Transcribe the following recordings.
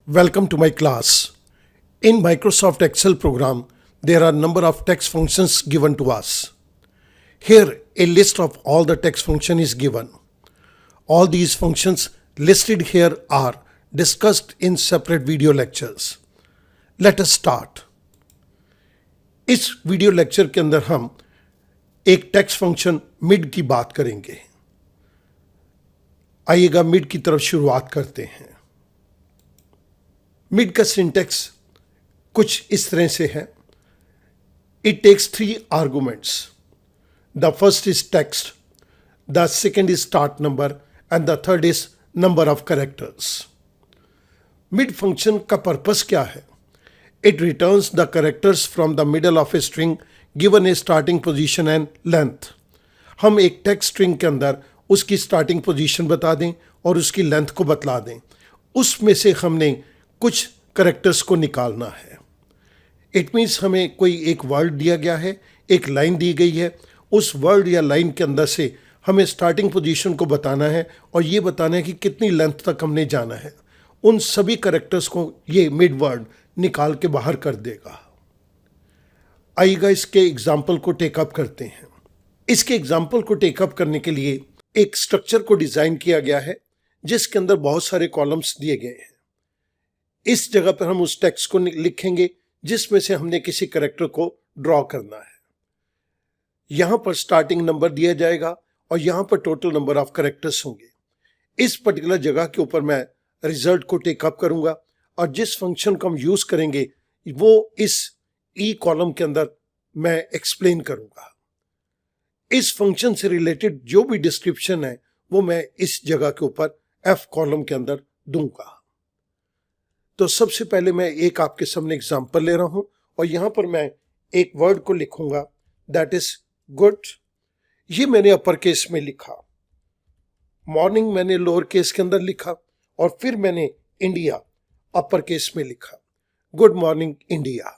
Welcome to my class. In Microsoft Excel program, there are number of text functions given to us. Here, a list of all the text function is given. All these functions listed here are discussed in separate video lectures. Let us start. इस video lecture के अंदर हम एक text function mid की बात करेंगे. आइएगा mid की तरफ शुरुआत करते हैं. मिड का सिंटेक्स कुछ इस तरह से है. It takes 3 arguments. The first is text, the second is start number and the third is number of characters. Mid function का पर्पस क्या है? It returns the characters from the middle of a string given a starting position and length. हम एक text string के अंदर उसकी starting position बता दें और उसकी लेंथ को बतला दें. उसमें से हमने कुछ कैरेक्टर्स को निकालना है. इट मीन्स हमें कोई एक वर्ड दिया गया है, एक लाइन दी गई है. उस वर्ड या लाइन के अंदर से हमें स्टार्टिंग पोजीशन को बताना है और ये बताना है कि कितनी लेंथ तक हमने जाना है. उन सभी कैरेक्टर्स को ये मिड वर्ड निकाल के बाहर कर देगा. आइएगा इसके एग्जाम्पल को टेकअप करते हैं. इसके एग्जाम्पल को टेकअप करने के लिए एक स्ट्रक्चर को डिजाइन किया गया है जिसके अंदर बहुत सारे कॉलम्स दिए गए हैं. इस जगह पर हम उस टेक्स्ट को लिखेंगे जिसमें से हमने किसी कैरेक्टर को ड्रॉ करना है. यहां पर स्टार्टिंग नंबर दिया जाएगा और यहां पर टोटल नंबर ऑफ कैरेक्टर्स होंगे. इस पर्टिकुलर जगह के ऊपर मैं रिजल्ट को टेकअप करूंगा और जिस फंक्शन को हम यूज करेंगे वो इस ई कॉलम के अंदर मैं एक्सप्लेन करूंगा. इस फंक्शन से रिलेटेड जो भी डिस्क्रिप्शन है वो मैं इस जगह के ऊपर एफ कॉलम के अंदर दूंगा. तो सबसे पहले मैं एक आपके सामने एग्जांपल ले रहा हूं और यहां पर मैं एक वर्ड को लिखूंगा, दैट इज गुड. ये मैंने अपर केस में लिखा. मॉर्निंग मैंने लोअर केस के अंदर लिखा और फिर मैंने इंडिया अपर केस में लिखा. Good morning India.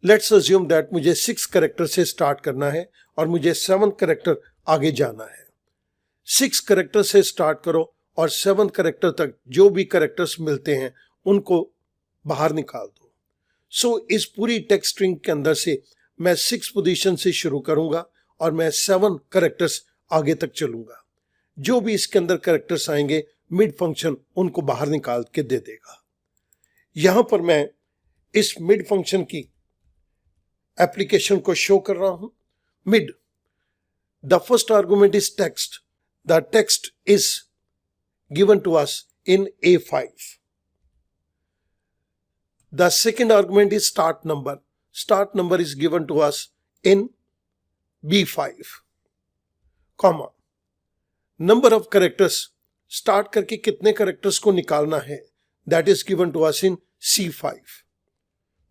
Let's assume that मुझे 6 कैरेक्टर से स्टार्ट करना है और मुझे 7 कैरेक्टर आगे जाना है. 6 कैरेक्टर से स्टार्ट करो और 7 कैरेक्टर तक जो भी कैरेक्टर्स मिलते हैं उनको बाहर निकाल दो. सो इस पूरी टेक्स्ट स्ट्रिंग के अंदर से मैं 6 पोजीशन से शुरू करूंगा और मैं 7 कैरेक्टर्स आगे तक चलूंगा. जो भी इसके अंदर कैरेक्टर्स आएंगे मिड फंक्शन उनको बाहर निकाल के दे देगा. यहां पर मैं इस मिड फंक्शन की एप्लीकेशन को शो कर रहा हूं. Mid, the first argument is text. The text is given to us in A5. The second argument is start number. Start number is given to us in B5, comma. Number of characters, start करके कितने characters को निकालना है, that is given to us in C5.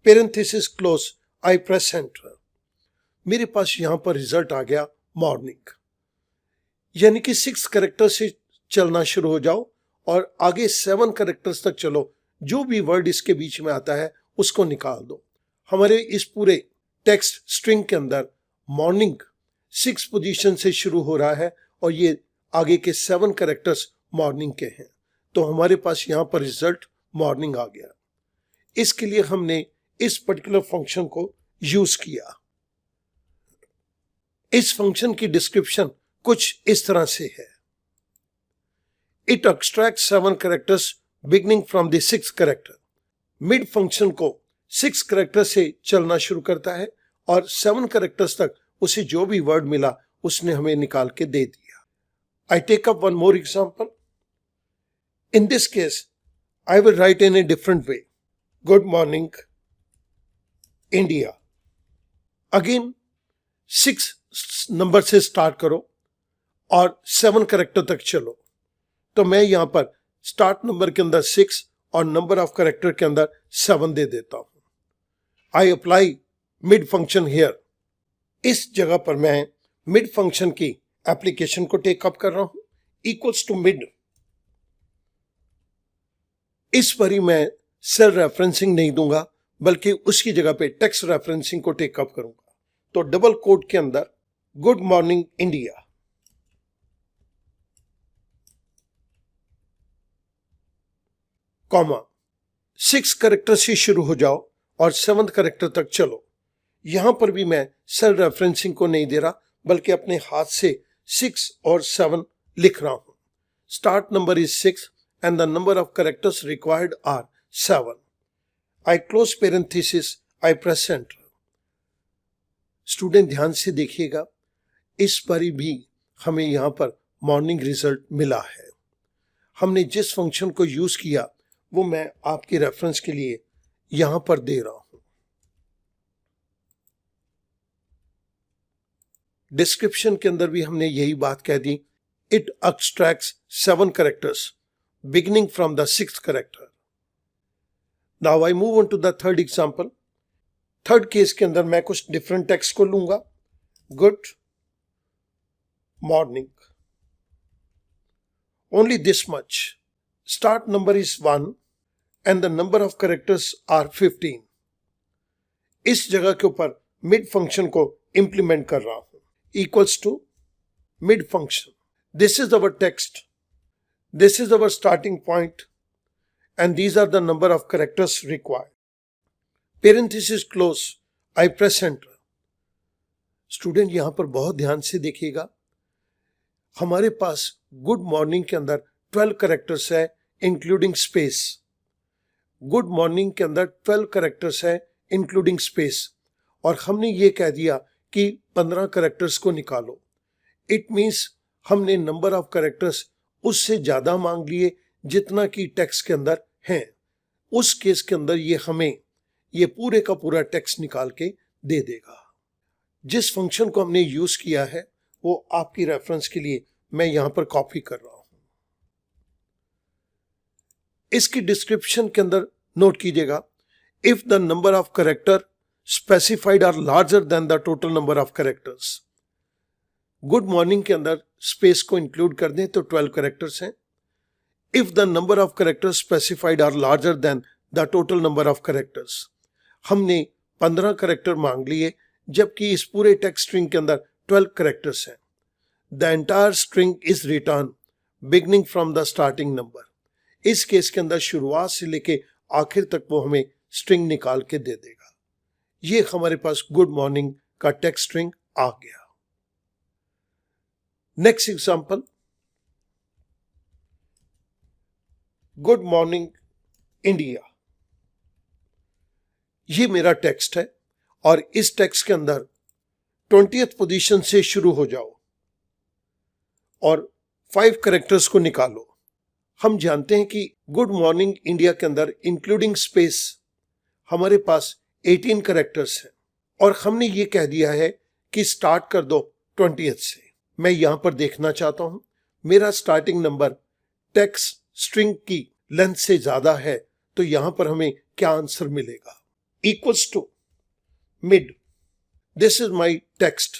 Parenthesis close, I press enter. मेरे पास यहां पर result आ गया morning. यानी कि 6 कैरेक्टर से चलना शुरू हो जाओ और आगे 7 कैरेक्टर्स तक चलो. जो भी वर्ड इसके बीच में आता है उसको निकाल दो. हमारे इस पूरे टेक्स्ट स्ट्रिंग के अंदर मॉर्निंग 6 पोजीशन से शुरू हो रहा है और ये आगे के 7 कैरेक्टर्स मॉर्निंग के हैं. तो हमारे पास यहां पर रिजल्ट मॉर्निंग आ गया. इसके लिए हमने इस पर्टिकुलर फंक्शन को यूज किया. इस फंक्शन की डिस्क्रिप्शन कुछ इस तरह से है. It extract 7 characters beginning from the 6th character. Mid function को 6 कैरेक्टर से चलना शुरू करता है और 7 कैरेक्टर्स तक उसे जो भी वर्ड मिला उसने हमें निकाल के दे दिया. I take up one more example. In this case, I will write in a different way. Good morning, India. Again, 6 number से स्टार्ट करो और 7 कैरेक्टर तक चलो. तो मैं यहां पर स्टार्ट नंबर के अंदर 6 और नंबर ऑफ कैरेक्टर के अंदर 7 दे देता हूं. I apply mid function here. इस जगह पर मैं मिड फंक्शन की एप्लीकेशन को टेकअप कर रहा हूं. Equals to mid. इस पर ही मैं सेल रेफरेंसिंग नहीं दूंगा बल्कि उसकी जगह पे टेक्स्ट रेफरेंसिंग को टेकअप करूंगा. तो डबल कोट के अंदर good morning India, comma, 6 character से शुरू हो जाओ और 7th करेक्टर तक चलो। यहां पर भी मैं सेल रेफरेंसिंग को नहीं दे रहा, बल्कि अपने हाथ से 6 और 7 लिख रहा हूं। Start number is 6 and the number of characters required are 7. I close parenthesis, I press enter. Student ध्यान से देखिएगा, इस बारी भी हमें यहां पर मॉर्निंग रिजल्ट मिला है। हमने जिस फंक्शन को यूज किया वो मैं आपके रेफरेंस के लिए यहां पर दे रहा हूं। डिस्क्रिप्शन के अंदर भी हमने यही बात कह दी, इट एक्सट्रैक्ट्स 7 कैरेक्टर्स beginning from the 6th character. Now I move on to the third example. Third case के अंदर मैं कुछ डिफरेंट टेक्स्ट को लूंगा। Good morning, only this much, start number is 1 and the number of characters are 15। इस जगह के ऊपर मिड फंक्शन को इंप्लीमेंट कर रहा हूं, equals to mid function. This is our text, this is our starting point, and these are the number of characters required. Parenthesis close, I press enter. Student यहां पर बहुत ध्यान से देखिएगा, हमारे पास गुड मॉर्निंग के अंदर 12 कैरेक्टर्स है इंक्लूडिंग स्पेस। गुड मॉर्निंग के अंदर 12 कैरेक्टर्स है इंक्लूडिंग स्पेस, और हमने ये कह दिया कि 15 कैरेक्टर्स को निकालो। इट मीन्स हमने नंबर ऑफ कैरेक्टर्स उससे ज्यादा मांग लिए जितना कि टेक्स्ट के अंदर है। उस केस के अंदर ये हमें ये पूरे का पूरा टेक्स्ट निकाल के दे देगा। जिस फंक्शन को हमने यूज किया है वो आपकी रेफरेंस के लिए मैं यहां पर कॉपी कर रहा हूं। इसकी डिस्क्रिप्शन के अंदर नोट कीजिएगा, if the number of character specified are larger than the total number of characters. Good morning के अंदर स्पेस को इंक्लूड कर दें तो 12 कैरेक्टर्स हैं। If the number of characters specified are larger than the total number of characters, हमने 15 character मांग लिए जबकि इस पूरे टेक्स्ट स्ट्रिंग के अंदर 12 कैरेक्टर्स हैं। The entire string is return beginning from the starting number. इस केस के अंदर शुरुआत से लेके आखिर तक वो हमें स्ट्रिंग निकाल के दे देगा। ये हमारे पास गुड मॉर्निंग का टेक्स्ट स्ट्रिंग आ गया। Next example, good morning India. ये मेरा टेक्स्ट है और इस टेक्स्ट के अंदर 20th पोजीशन से शुरू हो जाओ और 5 कैरेक्टर्स को निकालो। हम जानते हैं कि गुड मॉर्निंग इंडिया के अंदर इंक्लूडिंग स्पेस हमारे पास 18 कैरेक्टर्स हैं और हमने ये कह दिया है कि स्टार्ट कर दो 20th से। मैं यहां पर देखना चाहता हूं मेरा स्टार्टिंग नंबर टेक्स्ट स्ट्रिंग की लेंथ से ज्यादा है, तो यहां पर हमें क्या आंसर मिलेगा? Equals to mid, this is my text,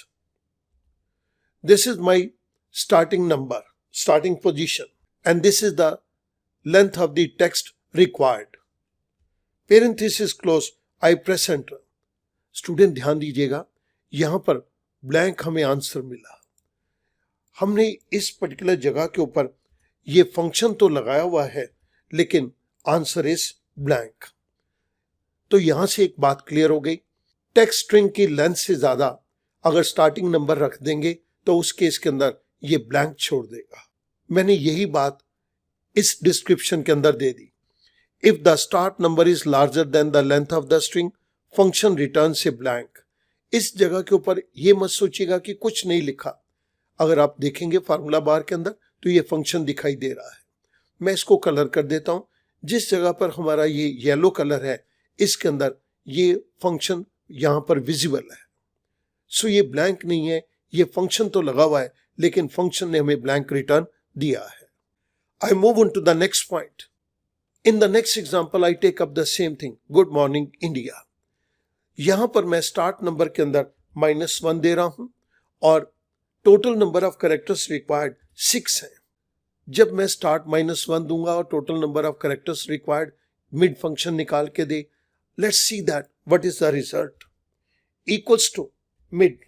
this is my starting number, starting position, and this is the length of the text required. Parenthesis close, I press enter. Student ध्यान दीजिएगा, यहां पर ब्लैंक हमें answer मिला। हमने इस particular जगह के ऊपर ये फंक्शन तो लगाया हुआ है लेकिन आंसर इज ब्लैंक। तो यहां से एक बात क्लियर हो गई, टेक्स्ट स्ट्रिंग की लेंथ से ज्यादा अगर स्टार्टिंग नंबर रख देंगे तो उस केस के अंदर ये ब्लैंक छोड़ देगा। मैंने यही बात इस डिस्क्रिप्शन के अंदर दे दी, if the start number is larger than the length of the string function return से ब्लैंक। इस जगह के ऊपर ये मत सोचिएगा कि कुछ नहीं लिखा। अगर आप देखेंगे फार्मूला बार के अंदर तो ये फंक्शन दिखाई दे रहा है। मैं इसको कलर कर देता हूं। जिस जगह पर हमारा ये येलो कलर है इसके अंदर ये फंक्शन यहां पर विजिबल है। सो ये ब्लैंक नहीं है, ये फंक्शन तो लगा हुआ है लेकिन फंक्शन ने हमें ब्लैंक रिटर्न दिया है। I move on to the next point. In the next example I take up the same thing, good morning India. यहां पर मैं स्टार्ट नंबर के अंदर -1 दे रहा हूं और total number of characters required 6 है। जब मैं स्टार्ट -1 दूंगा और total number of characters required mid function निकाल के दे, let's see that what is the result. Equals to mid,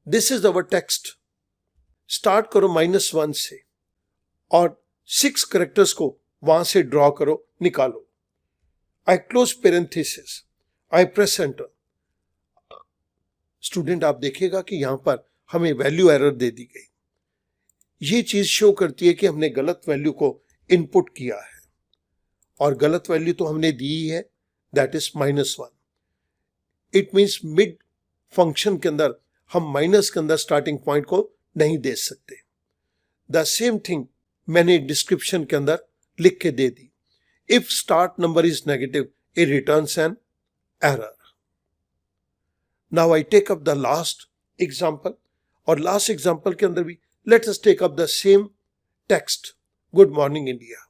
this is our text. Start करो -1 से और 6 कैरेक्टर्स को वहां से ड्रॉ करो, निकालो। I close parenthesis, I press enter. Student आप देखिएगा कि यहां पर हमें वैल्यू एरर दे दी गई। ये चीज शो करती है कि हमने गलत वैल्यू को इनपुट किया है और गलत वैल्यू तो हमने दी ही है, that is -1। It means mid function के अंदर हम माइनस के अंदर स्टार्टिंग पॉइंट को नहीं दे सकते। द सेम थिंग मैंने डिस्क्रिप्शन के अंदर लिख के दे दी। If start number is negative, it returns an error. Now I take up the last example, और लास्ट एग्जाम्पल के अंदर भी let us take up the same text, good morning India.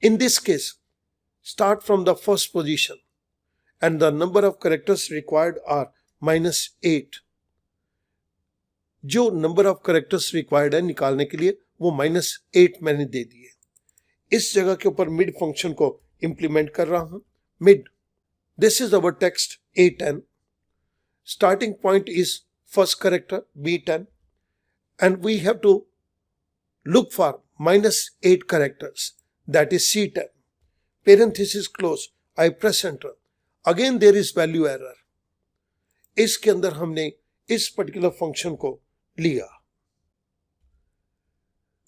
In this case, start from the first position and the number of characters required are -8. जो number of characters required है निकालने के लिए वो -8 मैंने दे दिए। इस जगह के ऊपर मिड फंक्शन को इंप्लीमेंट कर रहा हूं। Mid, this is our text A10, starting point is first character B10 and we have to look for -8 characters, that is C10. Parenthesis close, I press enter. Again there is value error. इसके अंदर हमने इस particular function को लिया।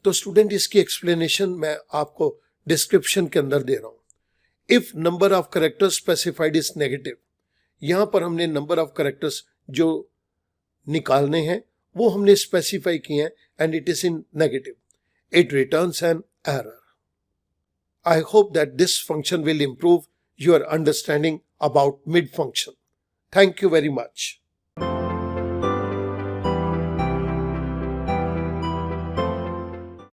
तो student इसकी explanation मैं आपको डिस्क्रिप्शन के अंदर दे रहा हूं। If number of characters specified is negative, यहां पर हमने नंबर ऑफ कैरेक्टर्स जो निकालने हैं वो हमने स्पेसिफाई किए हैं and it is in negative, it returns an error. I hope that this function will improve your understanding about mid function. Thank you very much.